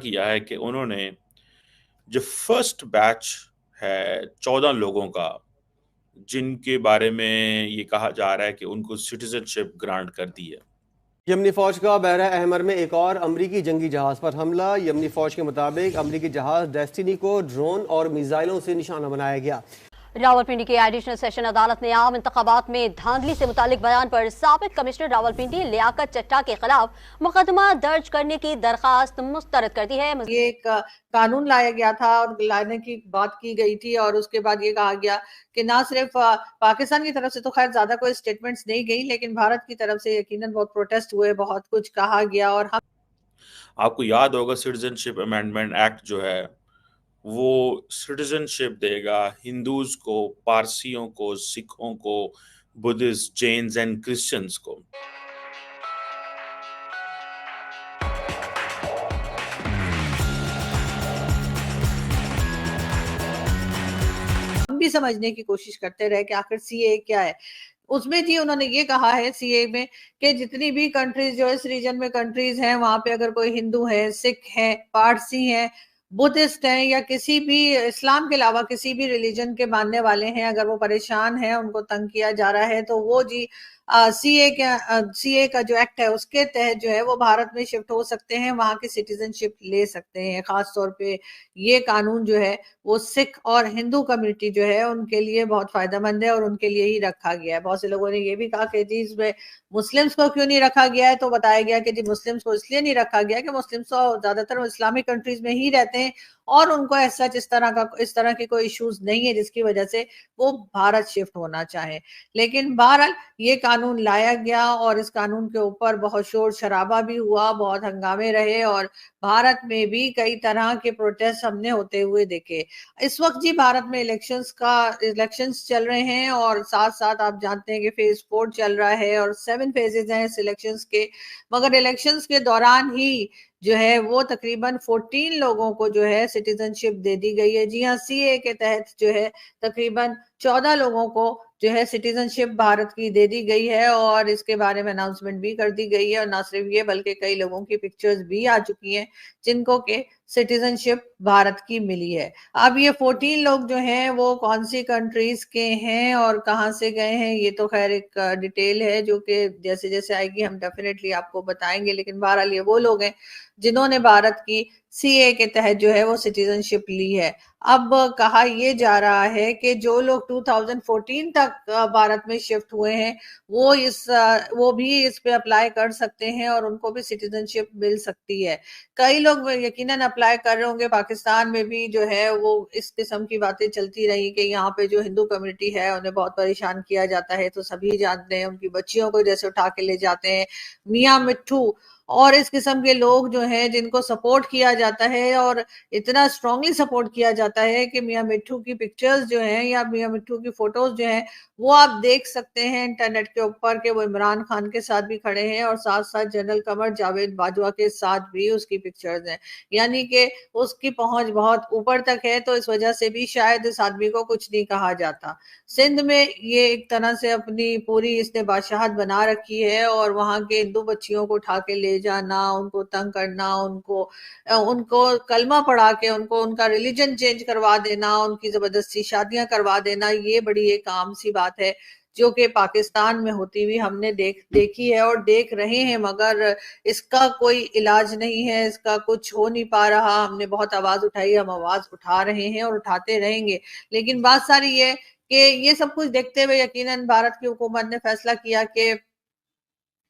किया है कि उन्होंने जो फर्स्ट बैच है 14 लोगों का, जिनके बारे में ये कहा जा रहा है कि उनको सिटीजनशिप ग्रांट कर दी है। यमनी फौज का बहरा अहमर में एक और अमरीकी जंगी जहाज पर हमला। यमनी फौज के मुताबिक अमरीकी जहाज डेस्टिनी को ड्रोन और मिसाइलों से निशाना बनाया गया। रावलपिंडी की एडिशनल सेशन अदालत ने आम इंतखाबात में धांधली से मुतालिक बयान पर साबिक कमिश्नर रावलपिंडी लियाकत चट्टा के खिलाफ मुकदमा दर्ज करने की दरखास्त मुस्तरद कर दी है। ये एक कानून लाया गया था और लाने की बात की गई थी और उसके बाद ये कहा गया कि ना सिर्फ पाकिस्तान की तरफ से तो खैर ज्यादा कोई स्टेटमेंट्स नहीं गई, लेकिन भारत की तरफ से यकीनन बहुत प्रोटेस्ट हुए, बहुत कुछ कहा गया। और हम आपको याद होगा सिटीजनशिप अमेंडमेंट एक्ट जो है वो सिटीजनशिप देगा हिंदूज को, पारसियों को, सिखों को, बुद्धिस्ट, जैन्स एंड क्रिश्चियंस को। भी समझने की कोशिश करते रहे कि आखिर सीए क्या है। उसमें जी उन्होंने ये कहा है सीए में कि जितनी भी कंट्रीज जो इस रीजन में कंट्रीज हैं, वहां पे अगर कोई हिंदू है, सिख है, पारसी है, बुद्धिस्ट हैं या किसी भी इस्लाम के अलावा किसी भी रिलीजन के मानने वाले हैं, अगर वो परेशान हैं, उनको तंग किया जा रहा है, तो वो जी सीए का जो एक्ट है उसके तहत जो है वो भारत में शिफ्ट हो सकते हैं, वहां की सिटीजनशिप ले सकते हैं। खास तौर पे ये कानून जो है वो सिख और हिंदू कम्युनिटी जो है उनके लिए बहुत फायदेमंद है और उनके लिए ही रखा गया है। बहुत से लोगों ने ये भी कहा कि जी इसमें मुस्लिम्स को क्यों नहीं रखा गया है, तो बताया गया कि जी मुस्लिम्स को इसलिए नहीं रखा गया कि मुस्लिम्स तो ज्यादातर इस्लामिक कंट्रीज में ही रहते हैं और उनको ऐसा इस तरह की कोई इश्यूज नहीं है जिसकी वजह से वो भारत शिफ्ट होना चाहे। लेकिन बहरहाल ये कानून लाया गया और इस कानून के ऊपर बहुत शोर शराबा भी हुआ, बहुत हंगामे रहे और भारत में भी कई तरह के प्रोटेस्ट हमने होते हुए देखे। इस वक्त जी भारत में इलेक्शंस चल रहे हैं और साथ साथ आप जानते हैं कि फेज 4 चल रहा है और 7 फेजेस हैं इस इलेक्शंस के। मगर इलेक्शंस के दौरान ही जो है वो तकरीबन 14 लोगों को जो है सिटीजनशिप दे दी गई है। जी हाँ, सीए के तहत जो है तकरीबन 14 लोगों को जो है सिटीजनशिप भारत की दे दी गई है और इसके बारे में अनाउंसमेंट भी कर दी गई है। और ना सिर्फ ये बल्कि कई लोगों की पिक्चर्स भी आ चुकी हैं जिनको के सिटीजनशिप भारत की मिली है। अब ये 14 लोग जो हैं वो कौन सी कंट्रीज के हैं और कहाँ से गए हैं, ये तो खैर एक डिटेल है जो कि जैसे जैसे आएगी हम डेफिनेटली आपको बताएंगे। लेकिन बहरहाल ये वो लोग हैं जिन्होंने भारत की सीए के तहत जो है वो सिटीजनशिप ली है। अब कहा यह जा रहा है कि जो लोग 2014 तक भारत में शिफ्ट हुए हैं वो भी इस पे अप्लाई कर सकते हैं और उनको भी सिटीजनशिप मिल सकती है। कई लोग यकीनन अप्लाई कर रहे होंगे। पाकिस्तान में भी जो है वो इस किस्म की बातें चलती रही कि यहाँ पे जो हिंदू कम्युनिटी है उन्हें बहुत परेशान किया जाता है, तो सभी जानते हैं। उनकी बच्चियों को जैसे उठा के ले जाते हैं, मियाँ मिट्ठू और इस किस्म के लोग जो हैं जिनको सपोर्ट किया जाता है और इतना स्ट्रांगली सपोर्ट किया जाता है कि मियाँ मिट्ठू की पिक्चर्स जो हैं या मियाँ मिट्ठू की फोटोज जो हैं वो आप देख सकते हैं इंटरनेट के ऊपर कि वो इमरान खान के साथ भी खड़े हैं और साथ साथ जनरल कमर जावेद बाजवा के साथ भी उसकी पिक्चर्स हैं। यानी कि उसकी पहुंच बहुत ऊपर तक है, तो इस वजह से भी शायद इस आदमी को कुछ नहीं कहा जाता। सिंध में ये एक तरह से अपनी पूरी इसने बादशाहत बना रखी है और वहां के हिंदू बच्चियों को उठा के ले जाना, उनको तंग करना, उनको कलमा पढ़ा के उनको उनका रिलीजन चेंज करवा देना, उनकी जबरदस्ती शादियां करवा देना, ये बड़ी एक आम सी बात है जो कि पाकिस्तान में होती हुई हमने देखी है और देख रहे हैं। मगर इसका कोई इलाज नहीं है, इसका कुछ हो नहीं पा रहा। हमने बहुत आवाज उठाई, हम आवाज उठा रहे हैं और उठाते रहेंगे। लेकिन बात सारी ये कि ये सब कुछ देखते हुए यकीनन भारत की हुकूमत ने फैसला किया कि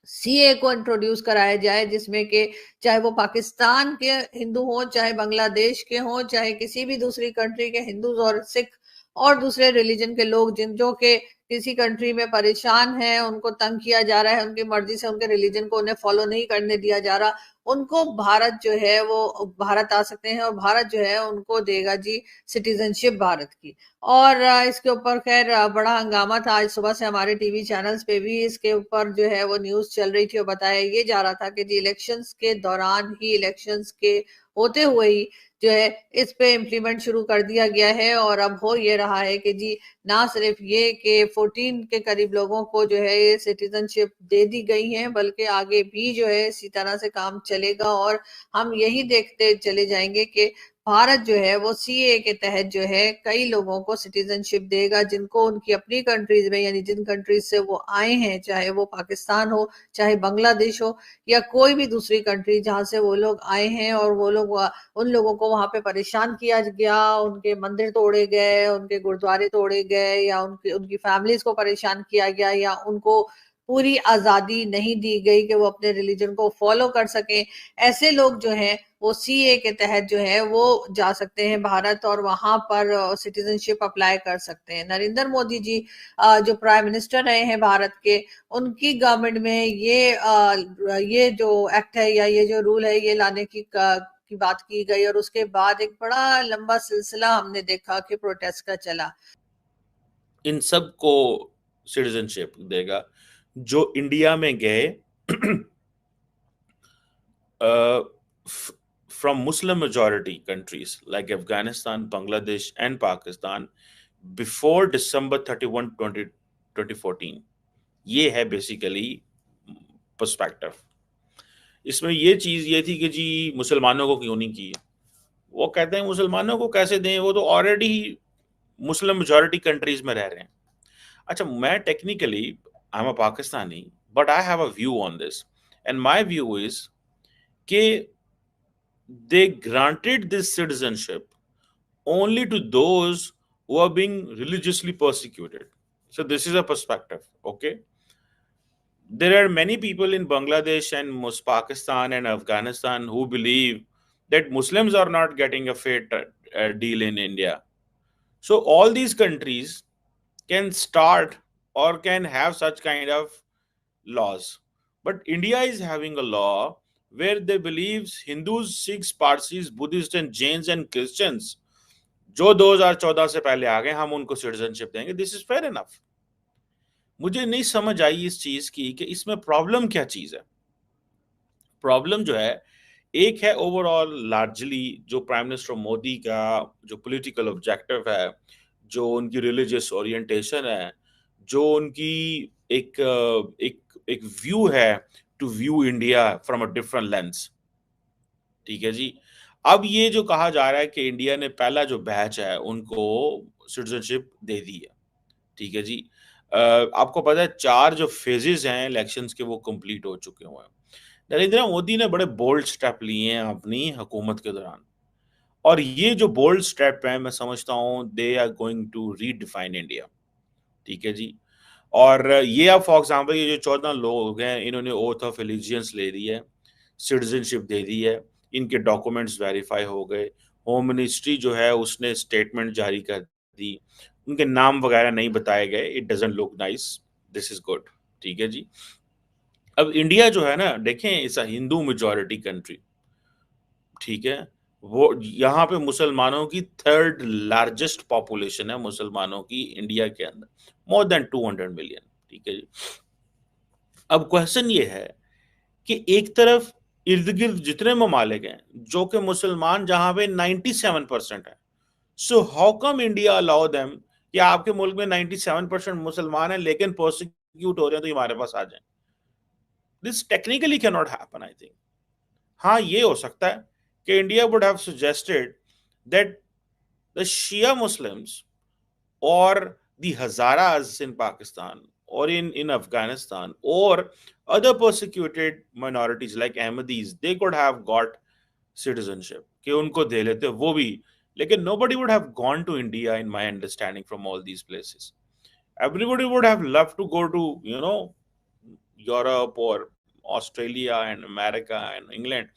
सीए को इंट्रोड्यूस कराया जाए, जिसमें कि चाहे वो पाकिस्तान के हिंदू हो, चाहे बांग्लादेश के हो, चाहे किसी भी दूसरी कंट्री के हिंदू और सिख और दूसरे रिलीजन के लोग जो कि किसी कंट्री में परेशान हैं, उनको तंग किया जा रहा है, उनकी मर्जी से उनके रिलीजन को उन्हें फॉलो नहीं करने दिया जा रहा, उनको भारत जो है वो भारत आ सकते हैं और भारत जो है उनको देगा जी सिटीजनशिप भारत की। और इसके ऊपर खैर बड़ा हंगामा था। आज सुबह से हमारे टीवी चैनल्स पे भी इसके ऊपर जो है वो न्यूज चल रही थी और बताया ये जा रहा था कि जी इलेक्शंस के दौरान ही, इलेक्शंस के होते हुए ही जो है इस पे इम्प्लीमेंट शुरू कर दिया गया है। और अब हो ये रहा है कि जी ना सिर्फ ये कि 14 के करीब लोगों को जो है ये सिटीजनशिप दे दी गई है, बल्कि आगे भी जो है इसी तरह से काम चलेगा और हम यही देखते चले जाएंगे कि भारत जो है वो सीए के तहत जो है कई लोगों को सिटीजनशिप देगा जिनको उनकी अपनी कंट्रीज में, यानी जिन कंट्रीज से वो आए हैं, चाहे वो पाकिस्तान हो, चाहे बांग्लादेश हो, या कोई भी दूसरी कंट्री जहां से वो लोग आए हैं, और वो लोग उन लोगों को वहां पे परेशान किया गया, उनके मंदिर तोड़े गए, उनके गुरुद्वारे तोड़े गए, या उनकी फैमिलीज को परेशान किया गया, या उनको पूरी आजादी नहीं दी गई कि वो अपने रिलीजन को फॉलो कर सकें, ऐसे लोग जो हैं वो सीए के तहत जो है वो जा सकते हैं भारत और वहां पर सिटीजनशिप अप्लाई कर सकते हैं। नरेंद्र मोदी जी जो प्राइम मिनिस्टर रहे हैं भारत के, उनकी गवर्नमेंट में ये जो एक्ट है या ये जो रूल है ये लाने की बात की गई, और उसके बाद एक बड़ा लंबा सिलसिला हमने देखा कि प्रोटेस्ट का चला। इन सब को सिटीजनशिप देगा जो इंडिया में गए from Muslim majority countries like Afghanistan, Bangladesh and Pakistan before December 31, 2014। ये है बेसिकली पर्सपेक्टिव। इसमें ये चीज ये थी कि जी मुसलमानों को क्यों नहीं की। वो कहते हैं मुसलमानों को कैसे दें, वो तो ऑलरेडी मुस्लिम मेजॉरिटी कंट्रीज में रह रहे हैं। अच्छा, मैं technically I am a Pakistani but I have a view on this and my view is कि they granted this citizenship only to those who are being religiously persecuted. So this is a perspective, okay? There are many people in Bangladesh and Pakistan and Afghanistan who believe that Muslims are not getting a fair deal in India. So all these countries can start or can have such kind of laws. But India is having a law where they believe Hindus, Sikhs, Parsis, Buddhists and Jains and Christians जो 2014 से पहले आ गए हम उनको citizenship देंगे। This is fair enough. मुझे नहीं समझ आई इस चीज की कि इसमें प्रॉब्लम क्या चीज है। प्रॉब्लम जो है एक है ओवरऑल लार्जली जो प्राइम मिनिस्टर मोदी का जो पॉलिटिकल ऑब्जेक्टिव है, जो उनकी रिलीजियस ओरिएंटेशन है, जो उनकी एक एक एक व्यू है to view India from a different lens. ठीक है जी। अब ये जो कहा जा रहा है कि इंडिया ने पहला जो बैच है उनको सिटीजनशिप दे दी है। ठीक है जी। आपको पता है 4 जो फेजेस हैं इलेक्शंस के वो कंप्लीट हो चुके हुए हैं। नरेंद्र मोदी ने बड़े बोल्ड स्टेप लिए हैं अपनी हुकूमत के दौरान, और ये जो बोल्ड स्टेप है मैं समझता हूँ they are going to redefine India. ठीक है जी। और ये अब फॉर एग्जाम्पल ये जो 14 लोग हैं इन्होंने ओथ ऑफ एलिजियंस ले ली है, सिटीजनशिप दे दी है, इनके डॉक्यूमेंट्स वेरीफाई हो गए, होम मिनिस्ट्री जो है उसने स्टेटमेंट जारी कर दी, उनके नाम वगैरह नहीं बताए गए। It doesn't look nice, this is good. ठीक है जी। अब इंडिया जो है ना, देखें it's a Hindu majority country. ठीक है, वो यहाँ पे मुसलमानों की 3rd लार्जेस्ट पॉपुलेशन है मुसलमानों की इंडिया के अंदर, मोर देन 200 मिलियन। ठीक है जी। अब क्वेश्चन ये है कि एक तरफ इर्द गिर्द जितने ममालिक हैं जो कि मुसलमान जहां पे 97% है, so how come India allow them कि आपके मुल्क में 97% मुसलमान हैं लेकिन प्रोसिक्यूट हो रहे हैं तो हमारे पास आ जाए। This technically can not happen I think. हाँ, ये हो सकता है कि India would have suggested that the Shia Muslims और the Hazaras in Pakistan or in Afghanistan or other persecuted minorities like Ahmadis, they could have got citizenship कि उनको दे लेते वो भी, लेकिन nobody would have gone to India in my understanding from all these places. Everybody would have loved to go to, you know, Europe or Australia and America and England.